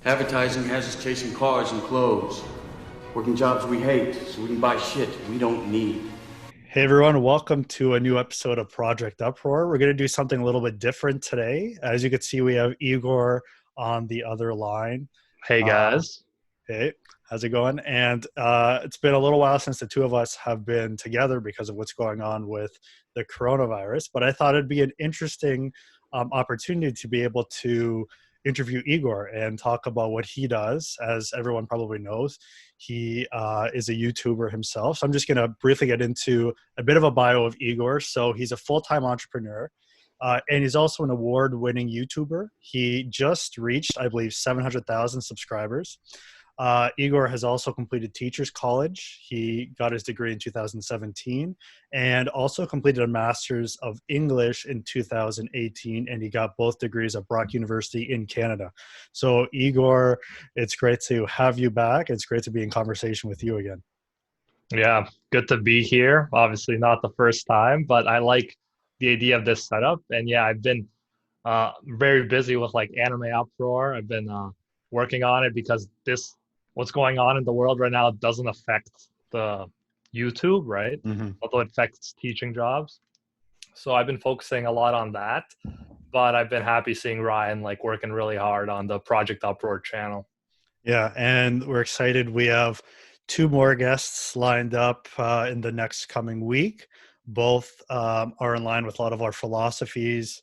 Advertising has us chasing cars and clothes, working jobs we hate so we can buy shit we don't need. Hey everyone, welcome to a new episode of Project Uproar. We're going to do something a little bit different today. As you can see, we have Igor on the other line. Hey Uh, guys. hey, how's it going? And it's been a little while since the two of us have been together because of what's going on with the coronavirus. But I thought it'd be an interesting opportunity to be able to interview Igor and talk about what he does. As everyone probably knows, he is a YouTuber himself. So I'm just going to briefly get into a bit of a bio of Igor. So he's a full-time entrepreneur. And he's also an award-winning YouTuber. He just reached, I believe, 700,000 subscribers. Igor has also completed Teachers College. He got his degree in 2017 and also completed a Master's of English in 2018, and he got both degrees at Brock University in Canada. So, Igor, it's great to have you back. It's great to be in conversation with you again. Yeah, good to be here. Obviously not the first time, but I like the idea of this setup. And yeah, I've been very busy with like AnimeUproar. I've been working on it because what's going on in the world right now doesn't affect the YouTube, right? Mm-hmm. Although it affects teaching jobs. So I've been focusing a lot on that, but I've been happy seeing Ryan like working really hard on the Project Uproar channel. Yeah, and we're excited. We have two more guests lined up in the next coming week. Both are in line with a lot of our philosophies.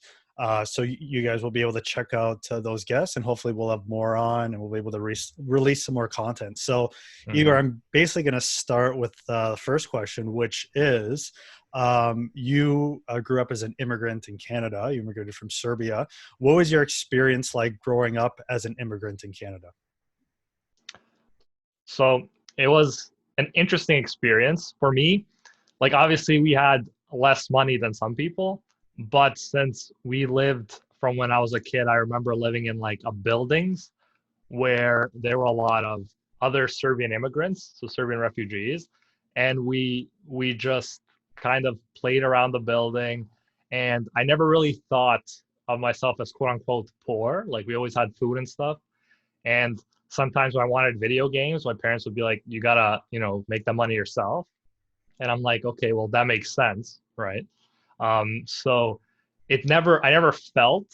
So you guys will be able to check out those guests, and hopefully we'll have more on, and we'll be able to release some more content. So, Igor, I'm basically going to start with the first question, which is, you grew up as an immigrant in Canada. You immigrated from Serbia. What was your experience like growing up as an immigrant in Canada? So it was an interesting experience for me. Like, obviously, we had less money than some people, but since we lived from when I was a kid, I remember living in like a buildings where there were a lot of other Serbian immigrants, so Serbian refugees, and we just kind of played around the building, and I never really thought of myself as quote unquote poor. Like, we always had food and stuff, and sometimes when I wanted video games, my parents would be like, "You gotta, make the money yourself." And I'm like, "Okay, well that makes sense, right?" So I never felt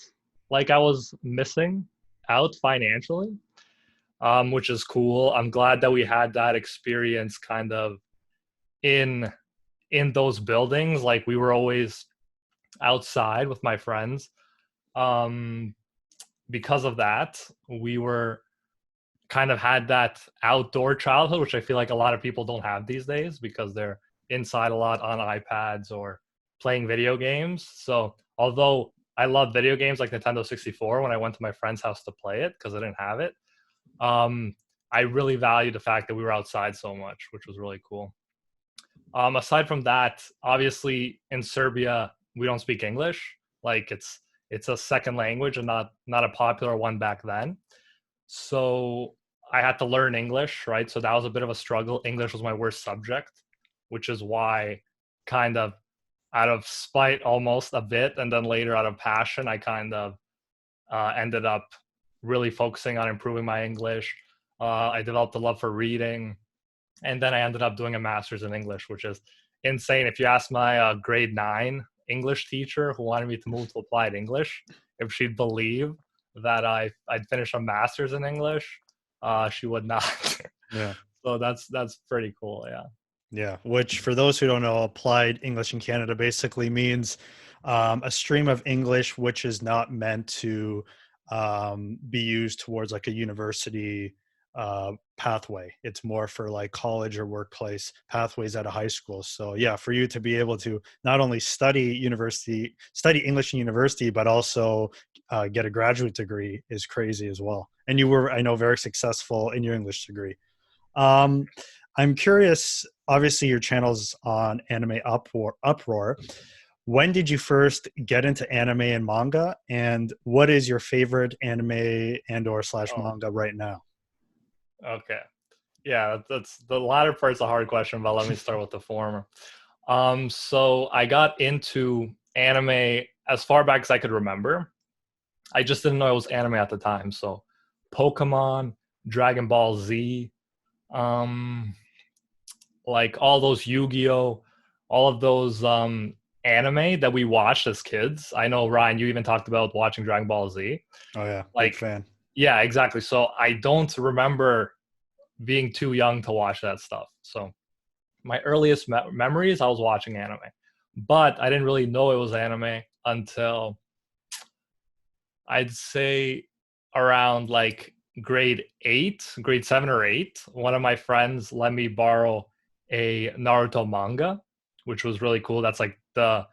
like I was missing out financially, which is cool. I'm glad that we had that experience kind of in in those buildings. Like, we were always outside with my friends. Um, because of that, we were kind of had that outdoor childhood, which I feel like a lot of people don't have these days because they're inside a lot on iPads or playing video games. So although I love video games like Nintendo 64 when I went to my friend's house to play it because I didn't have it, I really valued the fact that we were outside so much, which was really cool. Aside from that, obviously in Serbia, we don't speak English. Like, it's a second language and not a popular one back then. So I had to learn English, right? So that was a bit of a struggle. English was my worst subject, which is why, kind of out of spite almost a bit, and then later out of passion, I kind of ended up really focusing on improving my English. I developed a love for reading, and then I ended up doing a master's in English, which is insane. If you ask my grade 9 English teacher who wanted me to move to applied English, if she'd believe that I'd finish a master's in English, she would not. Yeah. So that's pretty cool. Yeah. Yeah, which for those who don't know, applied English in Canada basically means a stream of English which is not meant to be used towards like a university pathway. It's more for like college or workplace pathways at a high school. So yeah, for you to be able to not only study English in university, but also get a graduate degree is crazy as well. And you were, I know, very successful in your English degree. Um, I'm curious, obviously your channel's on Uproar. When did you first get into anime and manga? And what is your favorite anime and or slash Oh, manga right now? okay. Yeah, that's the latter part's a hard question, but let me start with the former. So I got into anime as far back as I could remember. I just didn't know it was anime at the time. So Pokemon, Dragon Ball Z, like all those Yu-Gi-Oh, all of those anime that we watched as kids. I know, Ryan, you even talked about watching Dragon Ball Z. Oh yeah, big Like, fan. yeah, exactly. So I don't remember being too young to watch that stuff. So my earliest memories, I was watching anime, but I didn't really know it was anime until I'd say around like grade 7 or 8. One of my friends let me borrow a Naruto manga, which was really cool. That's like the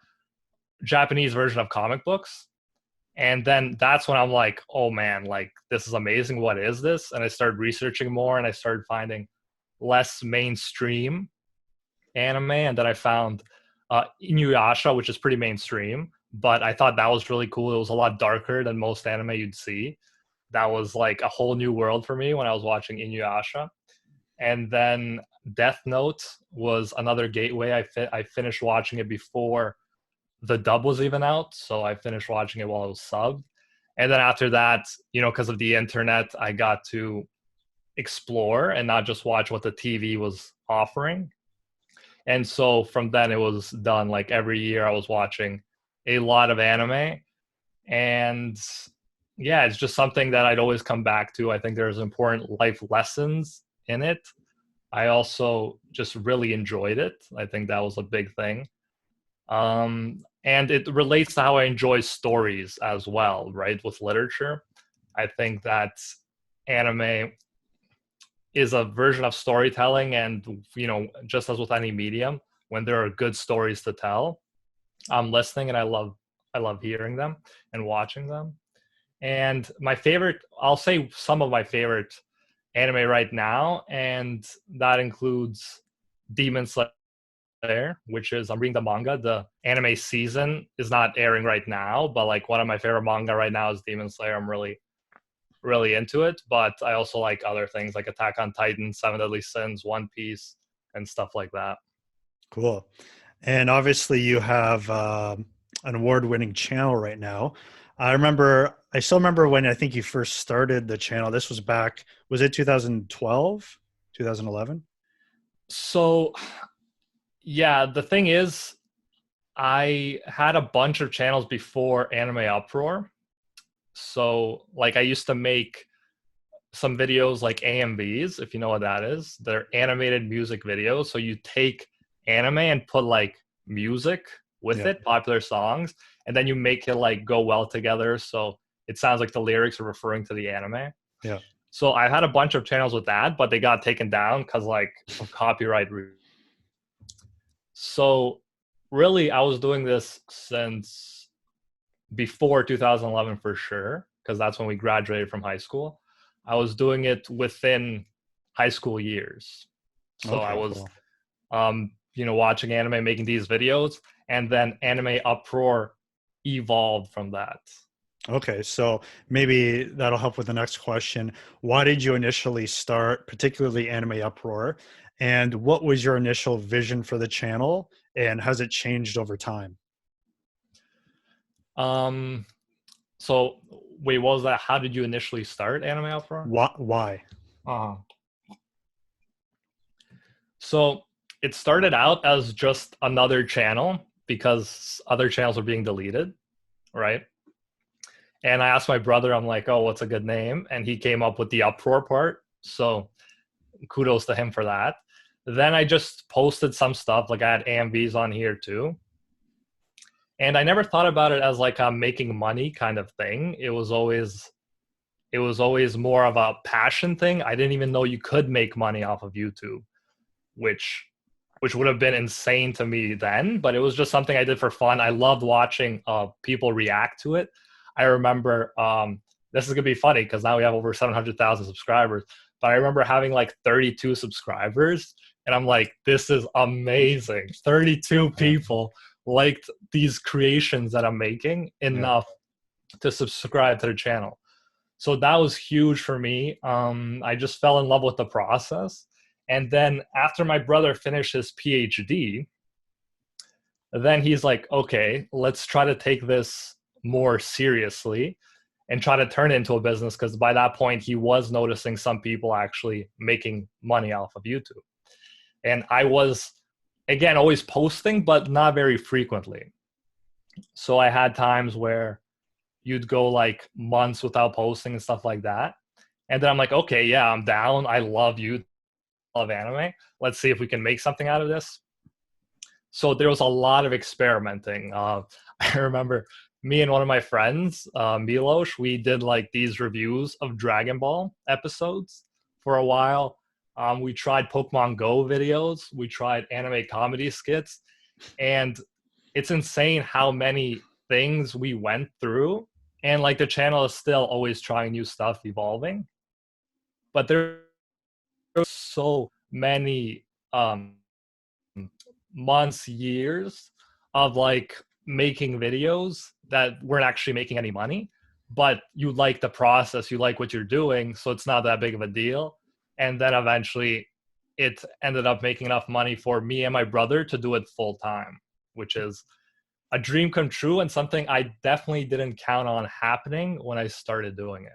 Japanese version of comic books. And then that's when I'm like, oh man, like this is amazing. What is this? And I started researching more and I started finding less mainstream anime. And then I found Inuyasha, which is pretty mainstream, but I thought that was really cool. It was a lot darker than most anime you'd see. That was like a whole new world for me when I was watching Inuyasha. And then Death Note was another gateway. I finished watching it before the dub was even out, so I finished watching it while it was subbed. And then after that, because of the internet, I got to explore and not just watch what the TV was offering. And so from then it was done. Like every year I was watching a lot of anime. And yeah, it's just something that I'd always come back to. I think there's important life lessons in it. I also just really enjoyed it. I think that was a big thing. And it relates to how I enjoy stories as well, right? With literature. I think that anime is a version of storytelling, and just as with any medium, when there are good stories to tell, I'm listening and I love hearing them and watching them. And my favorite, I'll say some of my favorite anime right now, and that includes Demon Slayer, which is, I'm reading the manga. The anime season is not airing right now, but like one of my favorite manga right now is Demon Slayer. I'm really into it, but I also like other things like Attack on Titan, Seven Deadly Sins, One Piece, and stuff like that. Cool. And obviously you have an award-winning channel right now. I still remember when I think you first started the channel. This was back, was it 2012, 2011? So yeah, the thing is, I had a bunch of channels before AnimeUproar. So like I used to make some videos like AMVs, if you know what that is. They're animated music videos. So you take anime and put like music with it, popular songs, and then you make it like go well together. So it sounds like the lyrics are referring to the anime. Yeah. So I had a bunch of channels with that, but they got taken down because like of copyright. So really, I was doing this since before 2011 for sure, because that's when we graduated from high school. I was doing it within high school years. So Okay, I was, cool. watching anime, making these videos, and then AnimeUproar evolved from that. Okay, so maybe that'll help with the next question. Why did you initially start, particularly AnimeUproar, and what was your initial vision for the channel, and has it changed over time? So wait, what was that? How did you initially start AnimeUproar? Why? Uh-huh. So it started out as just another channel because other channels were being deleted, right? And I asked my brother, I'm like, oh, what's a good name? And he came up with the uproar part. So kudos to him for that. Then I just posted some stuff, like I had AMVs on here too. And I never thought about it as like a making money kind of thing. It was always more of a passion thing. I didn't even know you could make money off of YouTube, which would have been insane to me then, but it was just something I did for fun. I loved watching people react to it. I remember, this is going to be funny because now we have over 700,000 subscribers, but I remember having like 32 subscribers, and I'm like, this is amazing. 32 people liked these creations that I'm making enough to subscribe to the channel. So that was huge for me. I just fell in love with the process. And then after my brother finished his PhD, then he's like, okay, let's try to take this more seriously. and try to turn it into a business, because by that point he was noticing some people actually making money off of YouTube. And I was, again, always posting, but not very frequently. So I had times where you'd go like months without posting and stuff like that. And then I'm like, okay, yeah, I'm down. I love you, love anime. Let's see if we can make something out of this. So there was a lot of experimenting. I remember me and one of my friends, Milos, we did like these reviews of Dragon Ball episodes for a while. We tried Pokemon Go videos. We tried anime comedy skits. And it's insane how many things we went through. And like the channel is still always trying new stuff, evolving. But there are so many months, years of like making videos that weren't actually making any money, but you like the process, you like what you're doing, so it's not that big of a deal. And then eventually it ended up making enough money for me and my brother to do it full time, which is a dream come true and something I definitely didn't count on happening when I started doing it.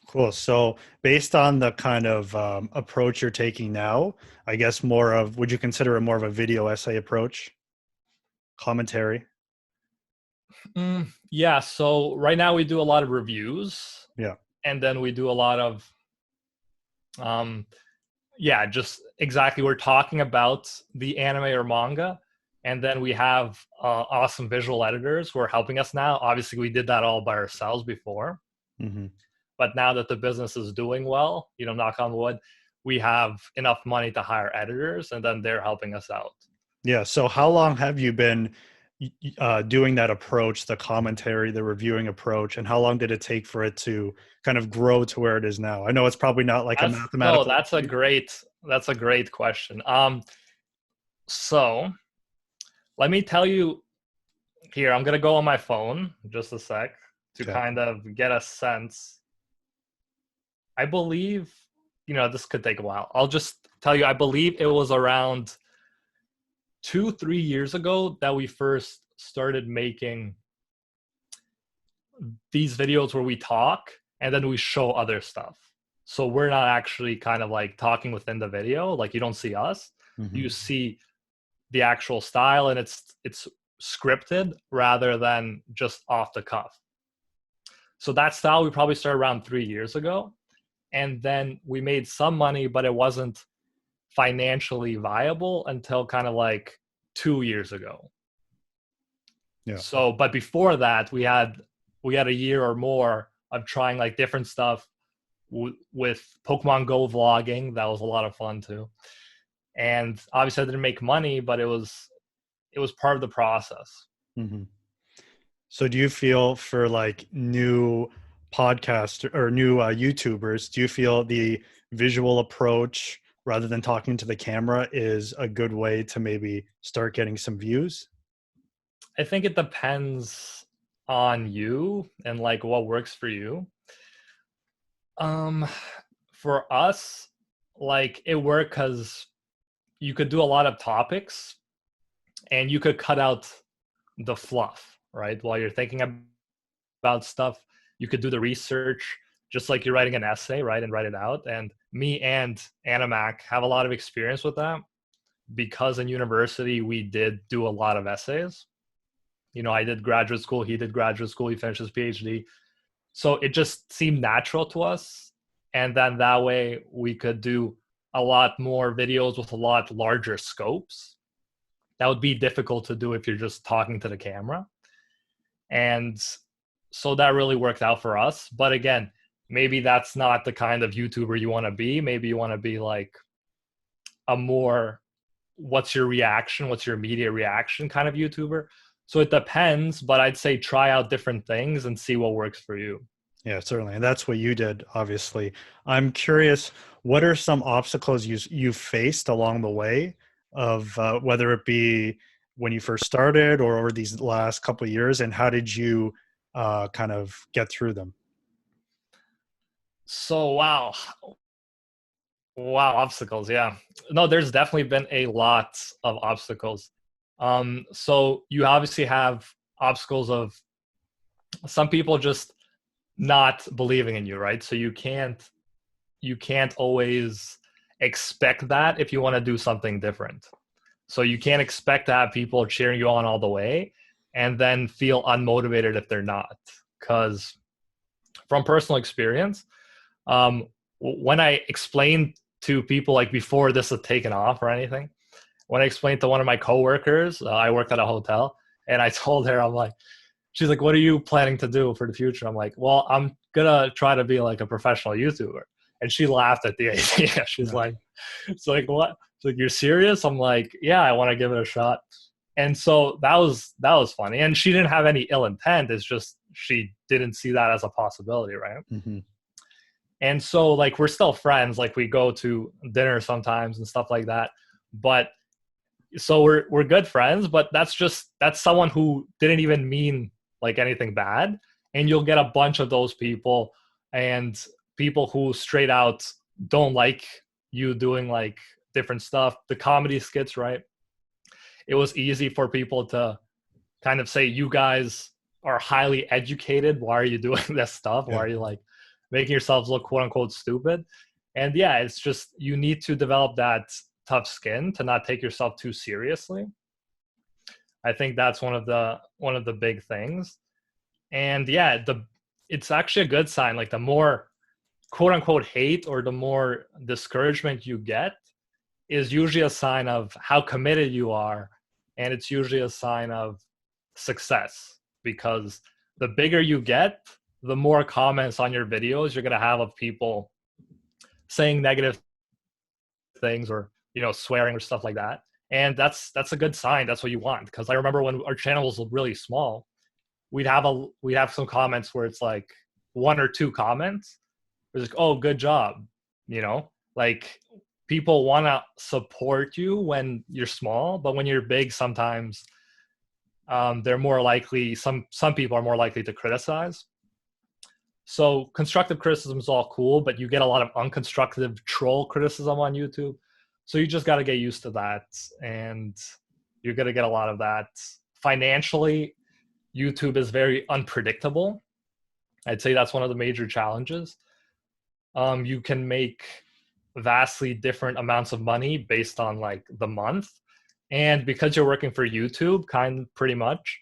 Cool. So based on the kind of approach you're taking now, I guess more of, would you consider it more of a video essay approach? Commentary? Yeah. So right now we do a lot of reviews. Yeah. And then we do a lot of, yeah, just exactly. We're talking about the anime or manga. And then we have awesome visual editors who are helping us now. Obviously, we did that all by ourselves before. Mm-hmm. But now that the business is doing well, you know, knock on wood, we have enough money to hire editors, and then they're helping us out. Yeah. So how long have you been doing that approach, the commentary, the reviewing approach, and how long did it take for it to kind of grow to where it is now? I know it's probably not like a mathematical. No, that's a great question. So let me tell you here, I'm going to go on my phone just a sec to kind of get a sense. I believe, you know, this could take a while. I'll just tell you, I believe it was around 2-3 years ago that we first started making these videos where we talk and then we show other stuff. So we're not actually kind of like talking within the video. Like you don't see us. Mm-hmm. You see the actual style, and it's scripted rather than just off the cuff. So that style we probably started around 3 years ago. And then we made some money, but it wasn't financially viable until kind of like 2 years ago. Yeah. So, but before that, we had a year or more of trying like different stuff with Pokemon Go vlogging. That was a lot of fun too. And obviously I didn't make money, but it was part of the process. Mm-hmm. So do you feel for like new podcasts or new YouTubers, do you feel the visual approach rather than talking to the camera is a good way to maybe start getting some views? I think it depends on you and like what works for you. For us, like it worked because you could do a lot of topics and you could cut out the fluff, right? While you're thinking about stuff, you could do the research just like you're writing an essay, right? And write it out. And me and Animac have a lot of experience with that because in university, we did do a lot of essays. You know, I did graduate school, he did graduate school, he finished his PhD. So it just seemed natural to us. And then that way we could do a lot more videos with a lot larger scopes. That would be difficult to do if you're just talking to the camera. And so that really worked out for us. But again, maybe that's not the kind of YouTuber you want to be. Maybe you want to be like a more, what's your reaction? What's your immediate reaction kind of YouTuber? So it depends, but I'd say try out different things and see what works for you. Yeah, certainly. And that's what you did, obviously. I'm curious, what are some obstacles you faced along the way of whether it be when you first started or over these last couple of years, and how did you kind of get through them? So, wow, obstacles. Yeah, no, there's definitely been a lot of obstacles. So you obviously have obstacles of some people just not believing in you, right? So you can't always expect that if you want to do something different. So you can't expect to have people cheering you on all the way and then feel unmotivated if they're not. Because from personal experience, when I explained to people, like before this had taken off or anything, when I explained to one of my coworkers, I worked at a hotel, and I told her, I'm like, she's like, what are you planning to do for the future? I'm like, well, I'm gonna try to be like a professional YouTuber. And she laughed at the idea. She's like, it's like, what? She's like, you're serious? I'm like, yeah, I want to give it a shot. And so that was funny. And she didn't have any ill intent. It's just she didn't see that as a possibility, right? Mm-hmm. And so like we're still friends. Like we go to dinner sometimes and stuff like that. But so we're good friends, but that's someone who didn't even mean like anything bad. And you'll get a bunch of those people, and people who straight out don't like you doing like different stuff. The comedy skits, right? It was easy for people to kind of say, you guys are highly educated. Why are you doing this stuff? Why are you like making yourselves look quote unquote stupid? And yeah, it's just, you need to develop that tough skin to not take yourself too seriously. I think that's one of the big things. And yeah, it's actually a good sign. Like the more quote unquote hate or the more discouragement you get is usually a sign of how committed you are. And it's usually a sign of success, because the bigger you get, the more comments on your videos you're going to have of people saying negative things or, swearing or stuff like that. And that's a good sign. That's what you want. Because I remember when our channel was really small, we'd have some comments where it's like one or two comments. It's like, oh, good job. Like people want to support you when you're small, but when you're big, sometimes they're more likely, some people are more likely to criticize. So constructive criticism is all cool, but you get a lot of unconstructive troll criticism on YouTube. So you just got to get used to that, and you're going to get a lot of that. Financially, YouTube is very unpredictable. I'd say that's one of the major challenges. You can make vastly different amounts of money based on like the month. And because you're working for YouTube, pretty much,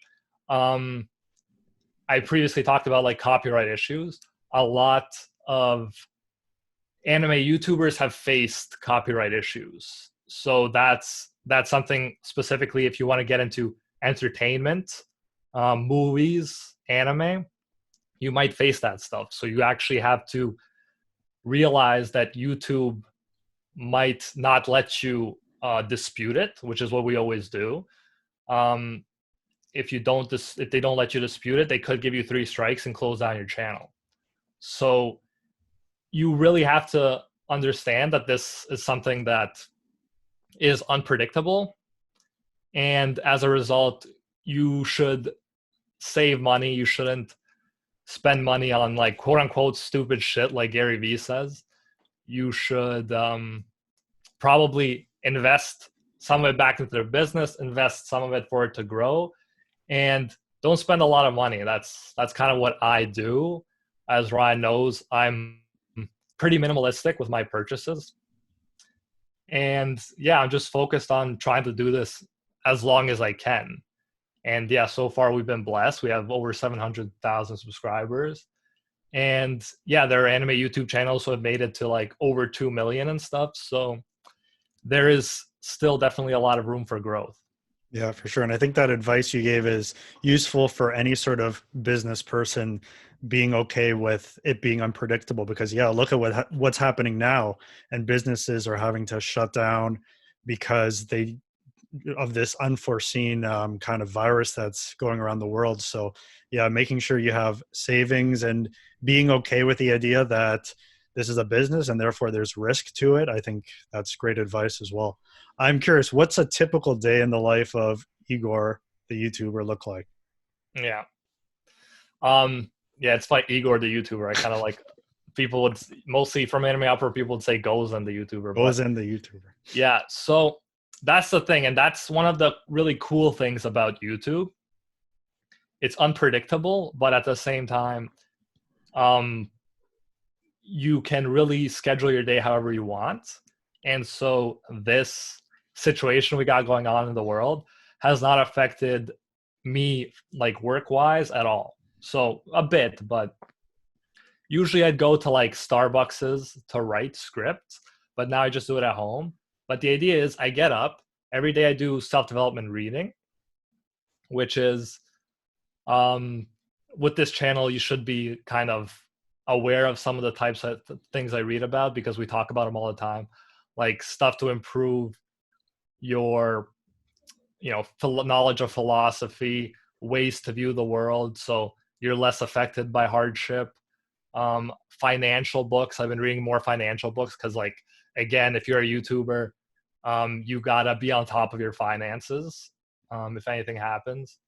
I previously talked about like copyright issues. A lot of anime YouTubers have faced copyright issues. So that's something specifically if you want to get into entertainment, movies, anime, you might face that stuff. So you actually have to realize that YouTube might not let you dispute it, which is what we always do. If they don't let you dispute it, they could give you 3 strikes and close down your channel. So you really have to understand that this is something that is unpredictable. And as a result, you should save money. You shouldn't spend money on like quote unquote stupid shit like Gary Vee says. You should probably invest some of it back into their business, invest some of it for it to grow, and don't spend a lot of money. That's kind of what I do. As Ryan knows, I'm pretty minimalistic with my purchases. And yeah, I'm just focused on trying to do this as long as I can. And yeah, so far we've been blessed. We have over 700,000 subscribers. And yeah, there are anime YouTube channels who have made it to like over 2 million and stuff. So there is still definitely a lot of room for growth. Yeah, for sure. And I think that advice you gave is useful for any sort of business person being okay with it being unpredictable, because yeah, look at what's happening now, and businesses are having to shut down because of this unforeseen kind of virus that's going around the world. So yeah, making sure you have savings and being okay with the idea that this is a business and therefore there's risk to it. I think that's great advice as well. I'm curious, what's a typical day in the life of Igor, the YouTuber, look like? Yeah. Yeah, it's like Igor, the YouTuber. I kind of like, people would, mostly from AnimeUproar, people would say Gozen, the YouTuber. Gozen, the YouTuber. Yeah, so that's the thing. And that's one of the really cool things about YouTube. It's unpredictable, but at the same time, you can really schedule your day however you want. And so this situation we got going on in the world has not affected me like work-wise at all. So a bit, but usually I'd go to like Starbucks's to write scripts, but now I just do it at home. But the idea is I get up every day, I do self-development reading, which is with this channel, you should be kind of aware of some of the types of things I read about because we talk about them all the time, like stuff to improve your, knowledge of philosophy, ways to view the world, so you're less affected by hardship. Financial books. I've been reading more financial books because, like, again, if you're a YouTuber, you gotta be on top of your finances if anything happens.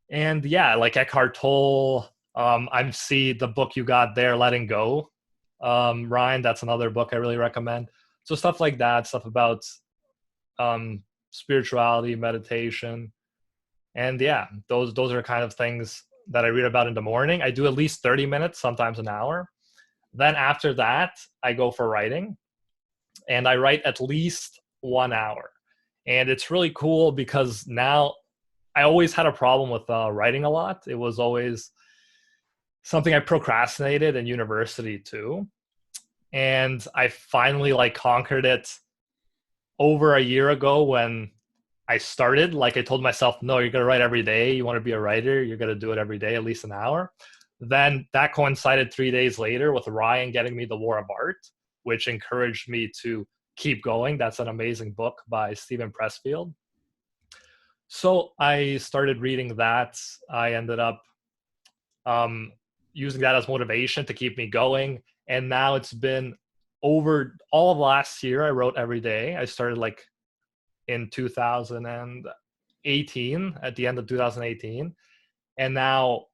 And yeah, like Eckhart Tolle, I see the book you got there, Letting Go. Ryan, that's another book I really recommend. So stuff like that, stuff about spirituality, meditation. And yeah, those are kind of things that I read about in the morning. I do at least 30 minutes, sometimes an hour. Then after that, I go for writing. And I write at least 1 hour. And it's really cool because now I always had a problem with writing a lot. It was always something I procrastinated in university too. And I finally like conquered it over a year ago when I started. Like I told myself, no, you're going to write every day. You want to be a writer, you're going to do it every day, at least an hour. Then that coincided 3 days later with Ryan getting me The War of Art, which encouraged me to keep going. That's an amazing book by Stephen Pressfield. So I started reading that. I ended up using that as motivation to keep me going. And now it's been over all of last year. I wrote every day. I started like in 2018, at the end of 2018. And now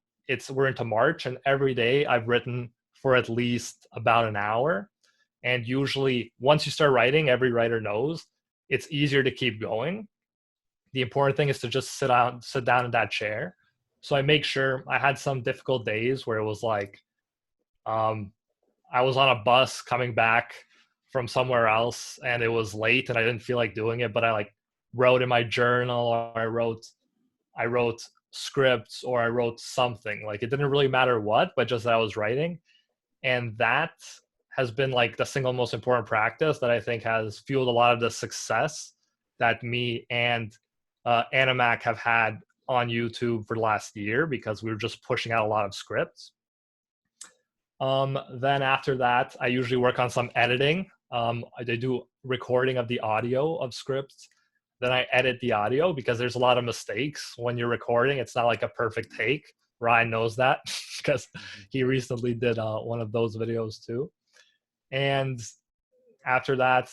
we're into March, and every day I've written for at least about an hour. And usually once you start writing, every writer knows it's easier to keep going. The important thing is to just sit down in that chair. So I make sure. I had some difficult days where it was like, I was on a bus coming back from somewhere else and it was late and I didn't feel like doing it, but I like wrote in my journal, or I wrote scripts, or I wrote something. Like it didn't really matter what, but just that I was writing. And that has been like the single most important practice that I think has fueled a lot of the success that me and Animac have had on YouTube for the last year, because we were just pushing out a lot of scripts. Then after that, I usually work on some editing. I do recording of the audio of scripts. Then I edit the audio because there's a lot of mistakes when you're recording. It's not like a perfect take. Ryan knows that because he recently did one of those videos too. And after that,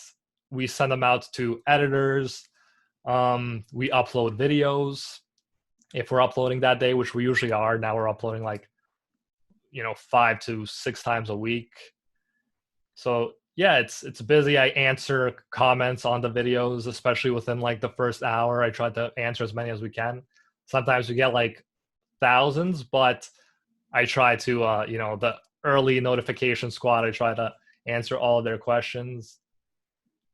we send them out to editors. We upload videos. If we're uploading that day, which we usually are, now we're uploading like 5 to 6 times a week. So yeah, it's busy. I answer comments on the videos, especially within like the first hour. I try to answer as many as we can. Sometimes we get like thousands, but I try to the early notification squad, I try to answer all of their questions.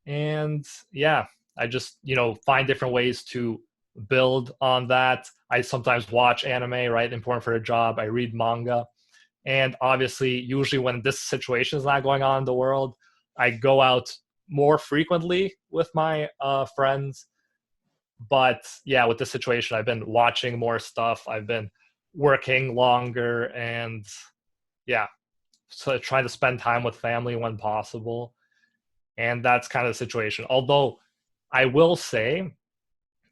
And yeah, I just find different ways to build on that. I sometimes watch anime, right? Important for a job. I read manga. And obviously, usually when this situation is not going on in the world, I go out more frequently with my friends. But yeah, with this situation, I've been watching more stuff. I've been working longer, and yeah, so trying to spend time with family when possible. And that's kind of the situation. Although I will say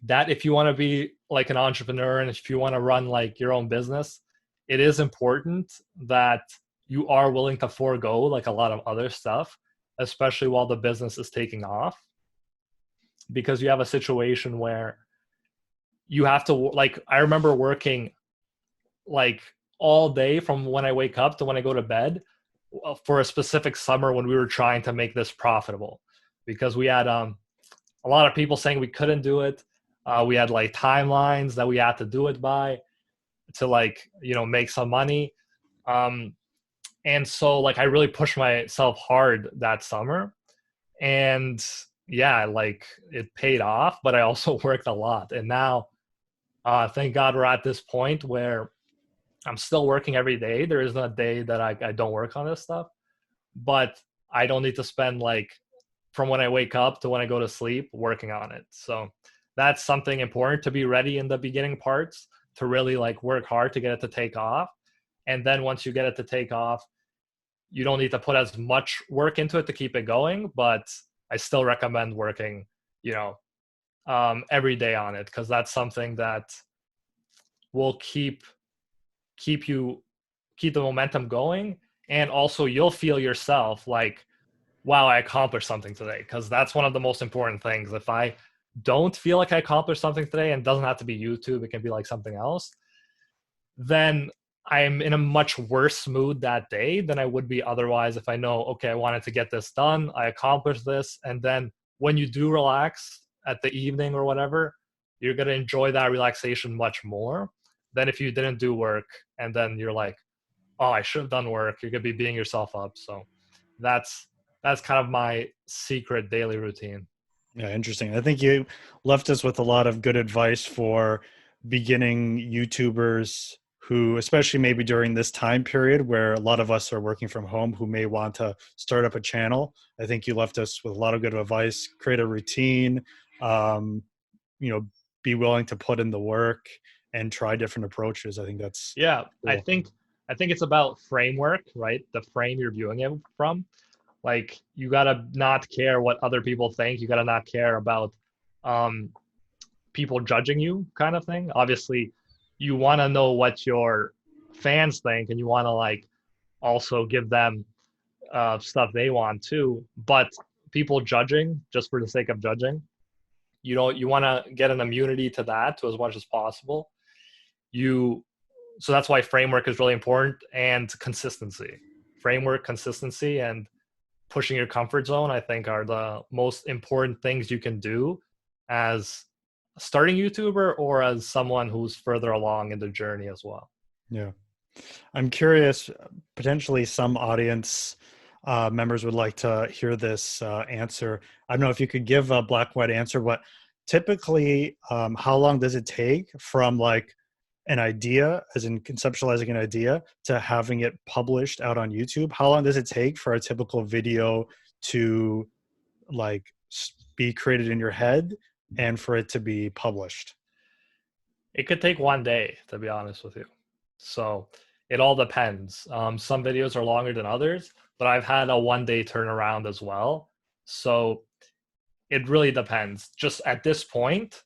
that if you want to be like an entrepreneur and if you want to run like your own business, it is important that you are willing to forego like a lot of other stuff, especially while the business is taking off, because you have a situation where you have to, like, I remember working like all day from when I wake up to when I go to bed for a specific summer when we were trying to make this profitable, because we had a lot of people saying we couldn't do it. We had like timelines that we had to do it by to like make some money. And so like I really pushed myself hard that summer, and yeah, like it paid off, but I also worked a lot. And now thank God we're at this point where I'm still working every day. There isn't a day that I don't work on this stuff, but I don't need to spend like from when I wake up to when I go to sleep working on it. So that's something important, to be ready in the beginning parts, to really like work hard to get it to take off. And then once you get it to take off, you don't need to put as much work into it to keep it going, but I still recommend working, you know, every day on it, because that's something that will keep you keep the momentum going. And also you'll feel yourself like, wow, I accomplished something today, because that's one of the most important things. If I don't feel like I accomplished something today, and it doesn't have to be YouTube, it can be like something else, then I'm in a much worse mood that day than I would be otherwise if I know, okay, I wanted to get this done, I accomplished this. And then when you do relax at the evening or whatever, you're going to enjoy that relaxation much more than if you didn't do work and then you're like, oh, I should have done work. You're going to be beating yourself up. So that's kind of my secret daily routine. Yeah, interesting. I think you left us with a lot of good advice for beginning YouTubers who, especially maybe during this time period where a lot of us are working from home, who may want to start up a channel. I think you left us with a lot of good advice. Create a routine, um, you know, be willing to put in the work and try different approaches. I think that's Yeah, cool. I think it's about framework, right? The frame you're viewing it from. Like you gotta not care what other people think. You gotta not care about um, people judging you, kind of thing. Obviously, you want to know what your fans think, and you want to like also give them stuff they want too. But people judging just for the sake of judging, you want to get an immunity to that to as much as possible. You So that's why framework is really important, and consistency. Framework, consistency, and pushing your comfort zone, I think, are the most important things you can do as a starting YouTuber or as someone who's further along in the journey as well. Yeah. I'm curious, potentially some audience members would like to hear this answer. I don't know if you could give a black and white answer, but typically, how long does it take from like an idea, as in conceptualizing an idea, to having it published out on YouTube? How long does it take for a typical video to like be created in your head and for it to be published? It could take one day, to be honest with you. So it all depends. Some videos are longer than others, but I've had a 1 day turnaround as well. So it really depends. Just at this point,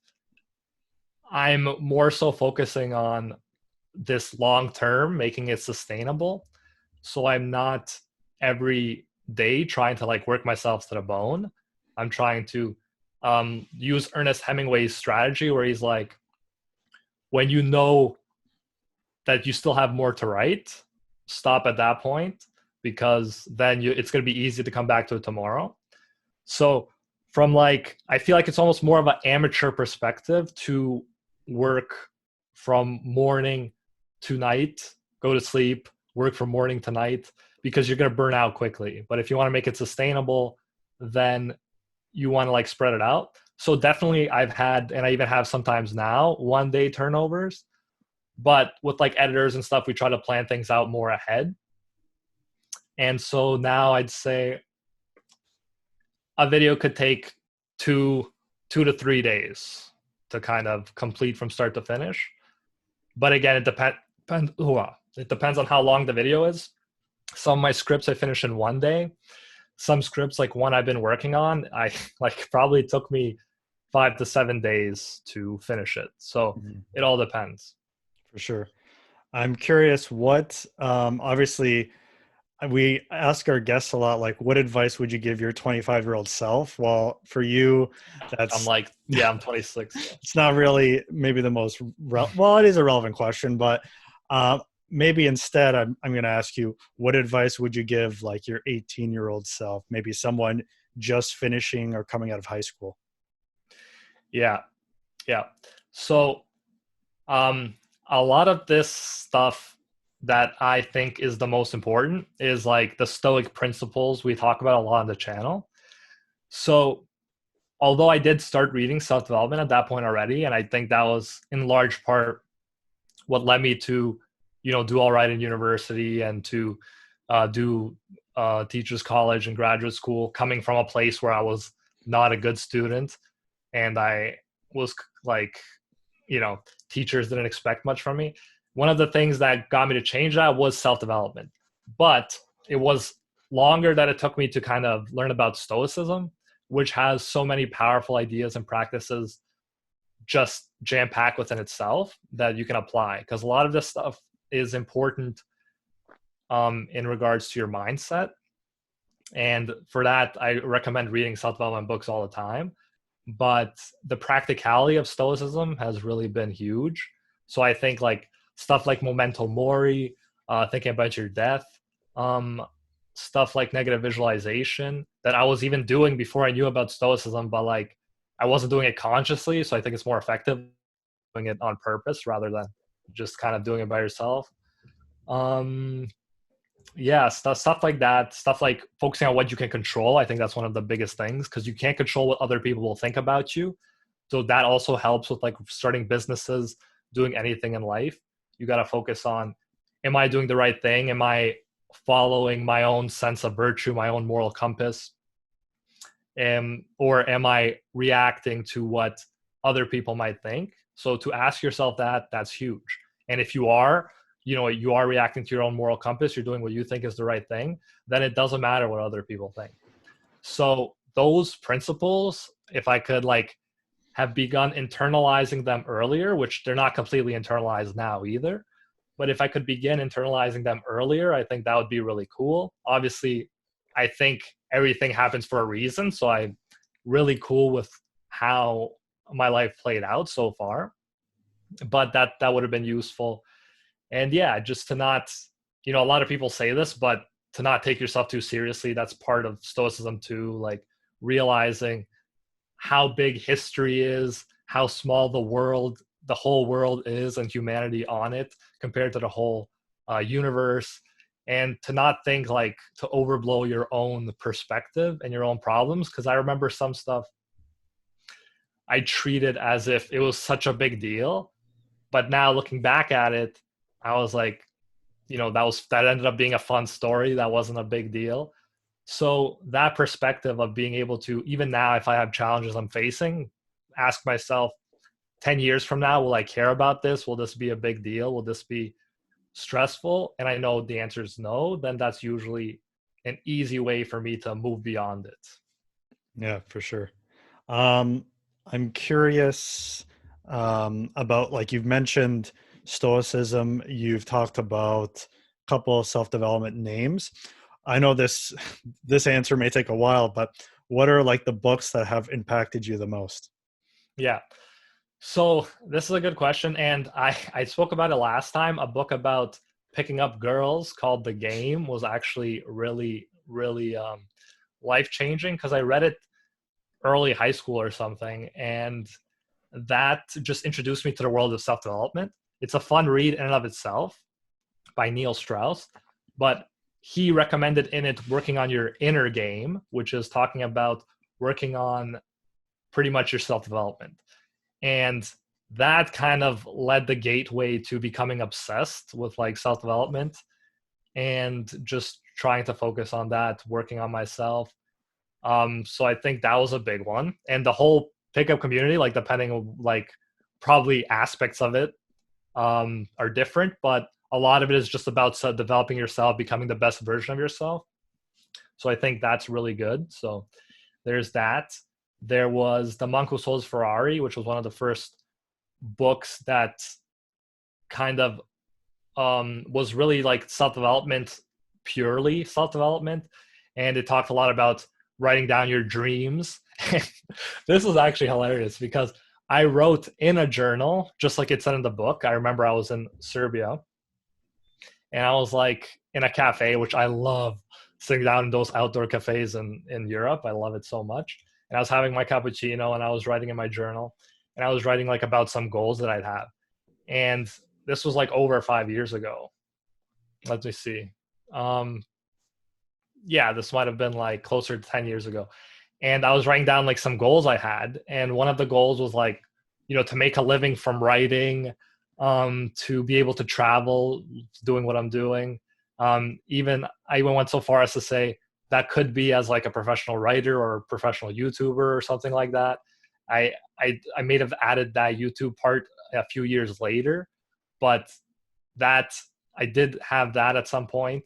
I'm more so focusing on this long term, making it sustainable. So I'm not every day trying to like work myself to the bone. I'm trying to use Ernest Hemingway's strategy where he's like, when you know that you still have more to write, stop at that point, because then it's going to be easy to come back to it tomorrow. So from like, I feel like it's almost more of an amateur perspective to work from morning to night, go to sleep, work from morning to night, because you're going to burn out quickly. But if you want to make it sustainable, then you want to like spread it out. So definitely I've had, and I even have sometimes now, 1 day turnovers. But with like editors and stuff, we try to plan things out more ahead. And so now I'd say a video could take two to 3 days to kind of complete from start to finish. But again, it depends on how long the video is. Some of my scripts I finish in 1 day. Some scripts, like one I've been working on, I like probably took me 5 to 7 days to finish it. So it all depends. For sure. I'm curious what, obviously, we ask our guests a lot, like, what advice would you give your 25-year-old self? Well, for you, I'm like, yeah, I'm 26. So. It's not really maybe the most, well, it is a relevant question, but maybe instead I'm going to ask you, what advice would you give like your 18-year-old self, maybe someone just finishing or coming out of high school? Yeah. So, a lot of this stuff that I think is the most important is like the Stoic principles we talk about a lot on the channel. So although I did start reading self-development at that point already, and I think that was in large part what led me to, do all right in university and to do teachers college and graduate school, coming from a place where I was not a good student, and I was like, teachers didn't expect much from me. One of the things that got me to change that was self-development, but it was longer that it took me to kind of learn about Stoicism, which has so many powerful ideas and practices just jam-packed within itself that you can apply, because a lot of this stuff is important in regards to your mindset. And for that, I recommend reading self-development books all the time. But the practicality of Stoicism has really been huge. So I think like stuff like memento mori, thinking about your death, stuff like negative visualization that I was even doing before I knew about Stoicism, but like I wasn't doing it consciously. So I think it's more effective doing it on purpose rather than just kind of doing it by yourself. Yeah, stuff like that, stuff like focusing on what you can control. I think that's one of the biggest things, because you can't control what other people will think about you. So that also helps with like starting businesses, doing anything in life. You got to focus on, am I doing the right thing? Am I following my own sense of virtue, my own moral compass? Or am I reacting to what other people might think? So to ask yourself that, that's huge. And if you are, you are reacting to your own moral compass, you're doing what you think is the right thing, then it doesn't matter what other people think. So those principles, if I could like have begun internalizing them earlier, which they're not completely internalized now either, but if I could begin internalizing them earlier, I think that would be really cool. Obviously, I think everything happens for a reason, so I'm really cool with how my life played out so far, but that would have been useful. And yeah, just to not, a lot of people say this, but to not take yourself too seriously. That's part of Stoicism too, like realizing how big history is, how small the whole world is and humanity on it compared to the whole universe. And to not think like to overblow your own perspective and your own problems. Because I remember some stuff I treated as if it was such a big deal. But now looking back at it, I was like, that ended up being a fun story. That wasn't a big deal. So that perspective of being able to, even now, if I have challenges I'm facing, ask myself, 10 years from now, will I care about this? Will this be a big deal? Will this be stressful? And I know the answer is no. Then that's usually an easy way for me to move beyond it. Yeah, for sure. I'm curious about, like, you've mentioned Stoicism, you've talked about a couple of self-development names. I know this answer may take a while, but what are like the books that have impacted you the most? Yeah. So this is a good question. And I spoke about it last time. A book about picking up girls called The Game was actually really, really life-changing, because I read it early high school or something. And that just introduced me to the world of self-development. It's a fun read in and of itself by Neil Strauss, but he recommended in it working on your inner game, which is talking about working on pretty much your self-development. And that kind of led the gateway to becoming obsessed with like self-development and just trying to focus on that, working on myself. So I think that was a big one. And the whole pickup community, like depending on like probably aspects of it are different, but a lot of it is just about developing yourself, becoming the best version of yourself. So I think that's really good. So there's that. There was The Monk Who Sold His Ferrari, which was one of the first books that kind of was really like self-development, purely self-development. And it talked a lot about writing down your dreams. This was actually hilarious because I wrote in a journal, just like it said in the book. I remember I was in Serbia and I was like in a cafe, which I love, sitting down in those outdoor cafes in Europe. I love it so much. And I was having my cappuccino and I was writing in my journal, and I was writing like about some goals that I'd have. And this was like over 5 years ago. Let me see. Yeah, this might have been like closer to 10 years ago. And I was writing down like some goals I had. And one of the goals was like, to make a living from writing, to be able to travel, doing what I'm doing. Even I even went so far as to say that could be as like a professional writer or a professional YouTuber or something like that. I may have added that YouTube part a few years later, but that I did have that at some point.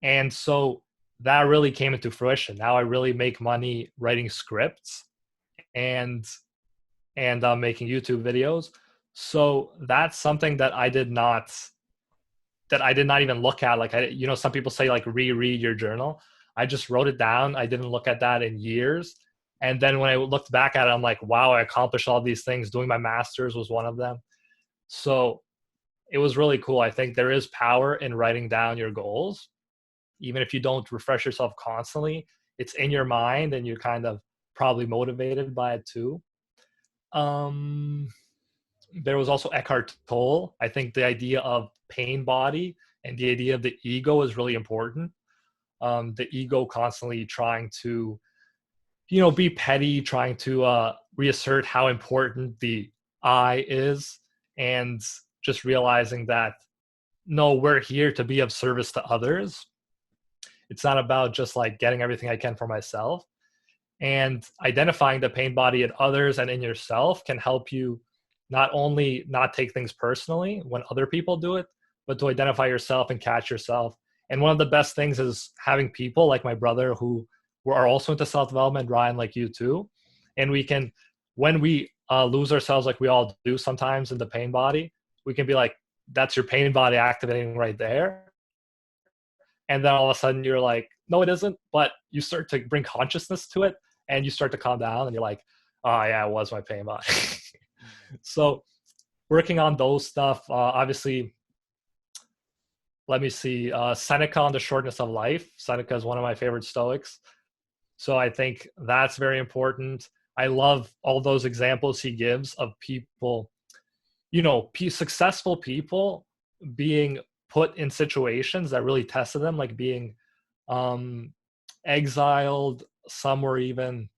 And so that really came into fruition. Now I really make money writing scripts and making YouTube videos. So that's something that I did not even look at. Like some people say like reread your journal. I just wrote it down. I didn't look at that in years. And then when I looked back at it, I'm like, wow, I accomplished all these things. Doing my master's was one of them. So it was really cool. I think there is power in writing down your goals. Even if you don't refresh yourself constantly, it's in your mind and you're kind of probably motivated by it too. There was also Eckhart Tolle. I think the idea of pain body and the idea of the ego is really important. The ego constantly trying to, be petty, trying to reassert how important the I is, and just realizing that, no, we're here to be of service to others. It's not about just like getting everything I can for myself. And identifying the pain body in others and in yourself can help you not only not take things personally when other people do it, but to identify yourself and catch yourself. And one of the best things is having people like my brother who are also into self-development, Ryan, like you too. And we can, when we lose ourselves like we all do sometimes in the pain body, we can be like, that's your pain body activating right there. And then all of a sudden you're like, no, it isn't. But you start to bring consciousness to it and you start to calm down and you're like, oh yeah, it was my pain body. So working on those stuff, obviously, let me see, Seneca on the shortness of life. Seneca is one of my favorite Stoics. So I think that's very important. I love all those examples he gives of people, successful people being put in situations that really tested them, like being exiled, some were even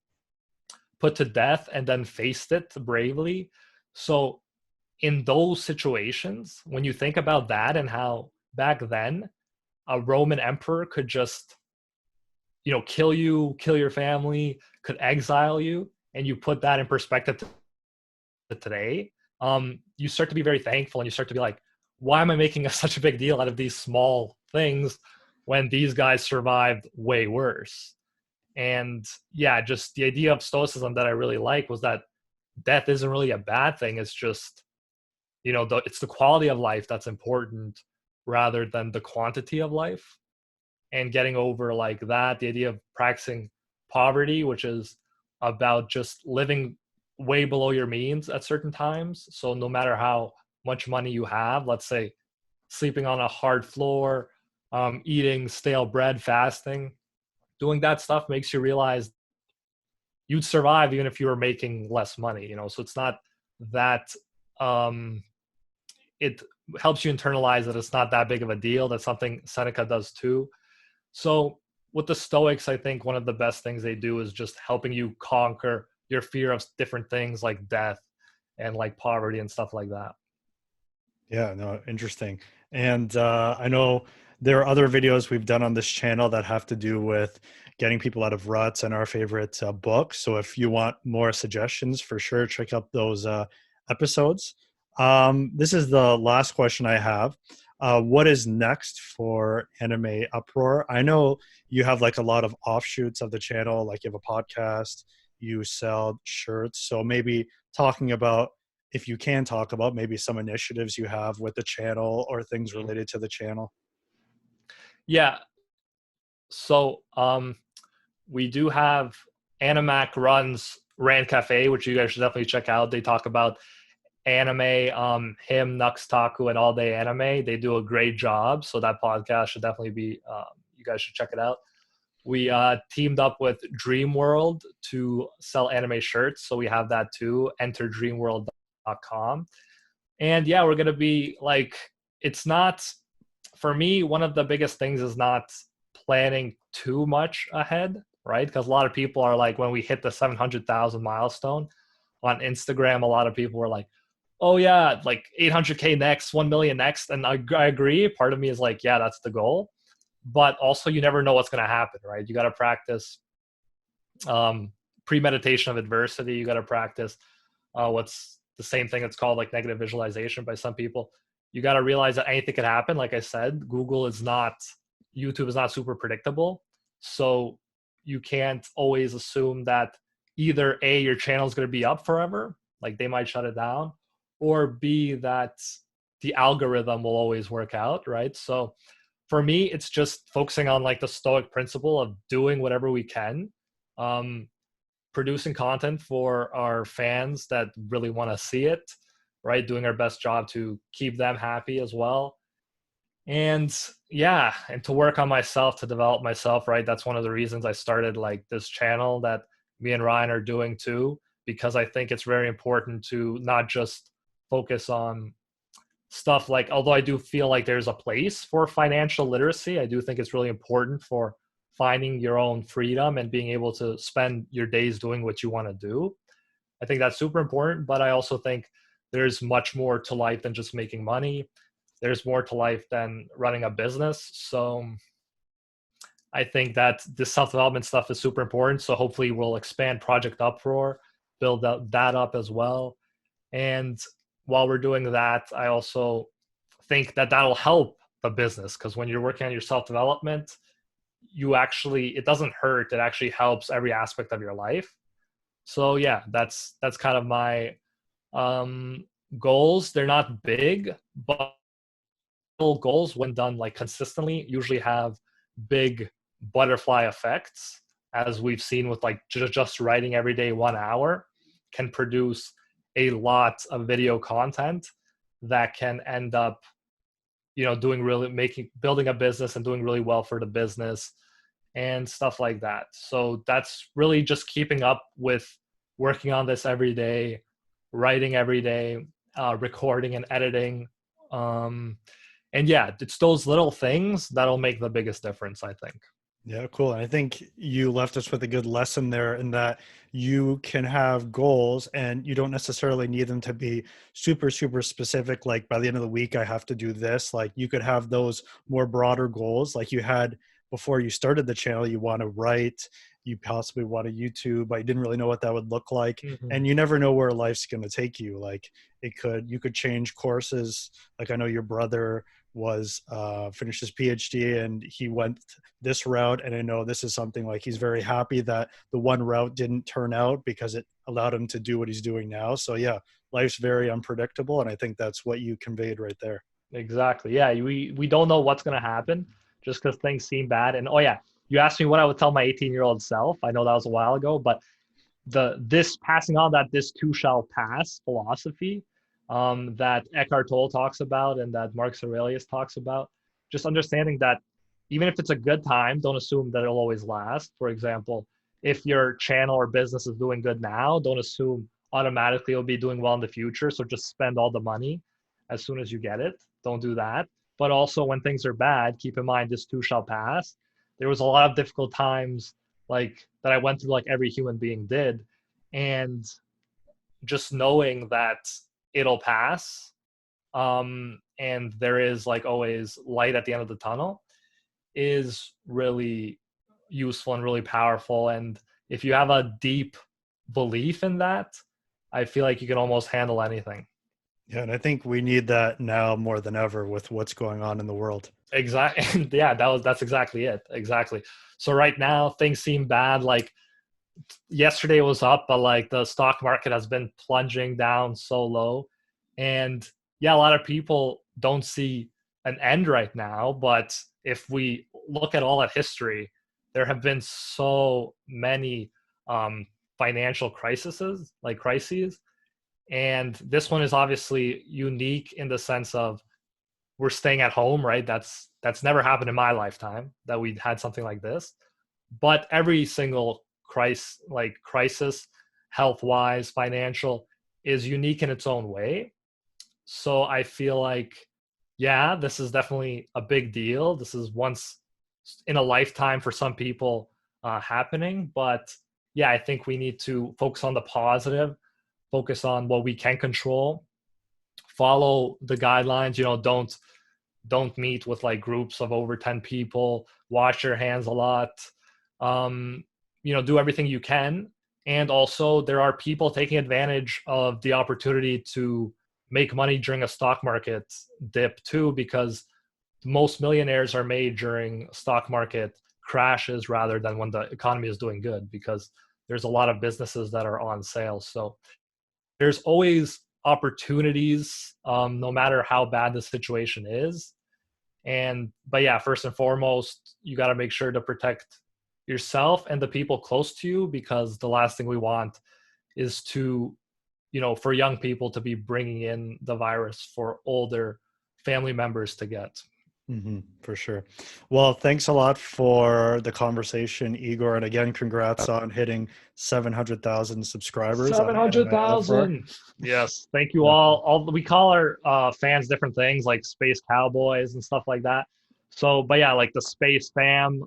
put to death and then faced it bravely. So in those situations, when you think about that and how back then a Roman emperor could just, kill you, kill your family, could exile you, and you put that in perspective to today, you start to be very thankful and you start to be like, why am I making such a big deal out of these small things when these guys survived way worse? And yeah, just the idea of Stoicism that I really like was that death isn't really a bad thing. It's just, it's the quality of life that's important rather than the quantity of life. And getting over like that, the idea of practicing poverty, which is about just living way below your means at certain times. So no matter how much money you have, let's say sleeping on a hard floor, eating stale bread, fasting, doing that stuff makes you realize you'd survive even if you were making less money, so it's not that, it helps you internalize that it's not that big of a deal. That's something Seneca does too. So with the Stoics, I think one of the best things they do is just helping you conquer your fear of different things like death and like poverty and stuff like that. Yeah, no, interesting. And I know there are other videos we've done on this channel that have to do with getting people out of ruts and our favorite books. So if you want more suggestions, for sure, check out those episodes. This is the last question I have. What is next for Anime Uproar? I know you have like a lot of offshoots of the channel, like you have a podcast, you sell shirts. So maybe talking about, if you can talk about maybe some initiatives you have with the channel or things related to the channel. Yeah. So we do have Animac runs Rand Cafe, which you guys should definitely check out. They talk about anime, him, Nux Taku, and All Day Anime. They do a great job. So that podcast should definitely be, you guys should check it out. We teamed up with Dream World to sell anime shirts. So we have that too. Enter dreamworld.com. And yeah, we're going to be like, it's not for me, one of the biggest things is not planning too much ahead, right? Because a lot of people are like, when we hit the 700,000 milestone on Instagram, a lot of people were like, oh yeah, like 800K next, 1 million next. And I agree. Part of me is like, yeah, that's the goal. But also you never know what's going to happen, right? You got to practice premeditation of adversity. You got to practice what's the same thing that's called like negative visualization by some people. You got to realize that anything could happen. Like I said, YouTube is not super predictable. So you can't always assume that either A, your channel is going to be up forever, like they might shut it down, or B, that the algorithm will always work out, right? So for me, it's just focusing on like the stoic principle of doing whatever we can, producing content for our fans that really want to see it, right? Doing our best job to keep them happy as well. And yeah, and to work on myself, to develop myself, right? That's one of the reasons I started like this channel that me and Ryan are doing too, because I think it's very important to not just focus on stuff like, although I do feel like there's a place for financial literacy, I do think it's really important for finding your own freedom and being able to spend your days doing what you want to do. I think that's super important, but I also think there's much more to life than just making money. There's more to life than running a business. So I think that this self-development stuff is super important. So hopefully we'll expand Project Uproar, build that up as well. And while we're doing that, I also think that that'll help the business, because when you're working on your self-development, it doesn't hurt. It actually helps every aspect of your life. So yeah, that's kind of my goals. They're not big, but goals when done like consistently usually have big butterfly effects, as we've seen with like just writing every day 1 hour can produce a lot of video content that can end up, building a business and doing really well for the business and stuff like that. So that's really just keeping up with working on this every day, writing every day, recording and editing. And yeah, it's those little things that'll make the biggest difference, I think. Yeah, cool. And I think you left us with a good lesson there, in that you can have goals and you don't necessarily need them to be super, super specific. Like by the end of the week, I have to do this. Like you could have those more broader goals like you had before you started the channel. You want to write, you possibly want to YouTube, but you didn't really know what that would look like. Mm-hmm. And you never know where life's going to take you. Like you could change courses. Like I know your brother finished his PhD and he went this route, and I know this is something like he's very happy that the one route didn't turn out because it allowed him to do what he's doing now. So yeah, life's very unpredictable, and I think that's what you conveyed right there. Exactly. Yeah, we don't know what's going to happen just because things seem bad. And oh yeah, you asked me what I would tell my 18-year-old self. I know that was a while ago, but this passing on that this too shall pass philosophy that Eckhart Tolle talks about and that Marcus Aurelius talks about, just understanding that even if it's a good time, don't assume that it'll always last. For example, if your channel or business is doing good now, don't assume automatically it'll be doing well in the future. So just spend all the money as soon as you get it. Don't do that. But also when things are bad, keep in mind this too shall pass. There was a lot of difficult times like that I went through, like every human being did. And just knowing that it'll pass, and there is like always light at the end of the tunnel, is really useful and really powerful. And if you have a deep belief in that, I feel like you can almost handle anything. Yeah, and I think we need that now more than ever with what's going on in the world. Exactly. Yeah, that's exactly it. Exactly. So right now things seem bad. Like yesterday was up, but like the stock market has been plunging down so low. And yeah, a lot of people don't see an end right now. But if we look at all that history, there have been so many financial crises. And this one is obviously unique in the sense of we're staying at home, right? That's never happened in my lifetime that we had something like this. But every single crisis, health-wise, financial, is unique in its own way. So I feel like yeah, this is definitely a big deal. This is once in a lifetime for some people happening. But yeah, I think we need to focus on the positive, focus on what we can control, follow the guidelines. Don't meet with like groups of over 10 people, wash your hands a lot, um, do everything you can. And also there are people taking advantage of the opportunity to make money during a stock market dip too, because most millionaires are made during stock market crashes rather than when the economy is doing good, because there's a lot of businesses that are on sale. So there's always opportunities, no matter how bad the situation is. But yeah, first and foremost, you got to make sure to protect yourself and the people close to you, because the last thing we want is to, for young people to be bringing in the virus for older family members to get. For sure. Well, thanks a lot for the conversation, Igor. And again, congrats on hitting 700,000 subscribers on AnimeUproar. 700,000. Yes. Thank you all. We call our fans different things like Space Cowboys and stuff like that. So, but yeah, like the Space Fam.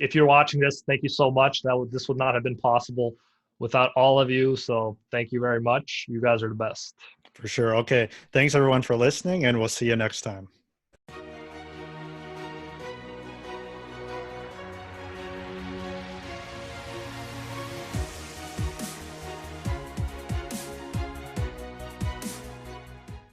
If you're watching this, thank you so much. This would not have been possible without all of you. So thank you very much. You guys are the best. For sure. Okay. Thanks everyone for listening, and we'll see you next time.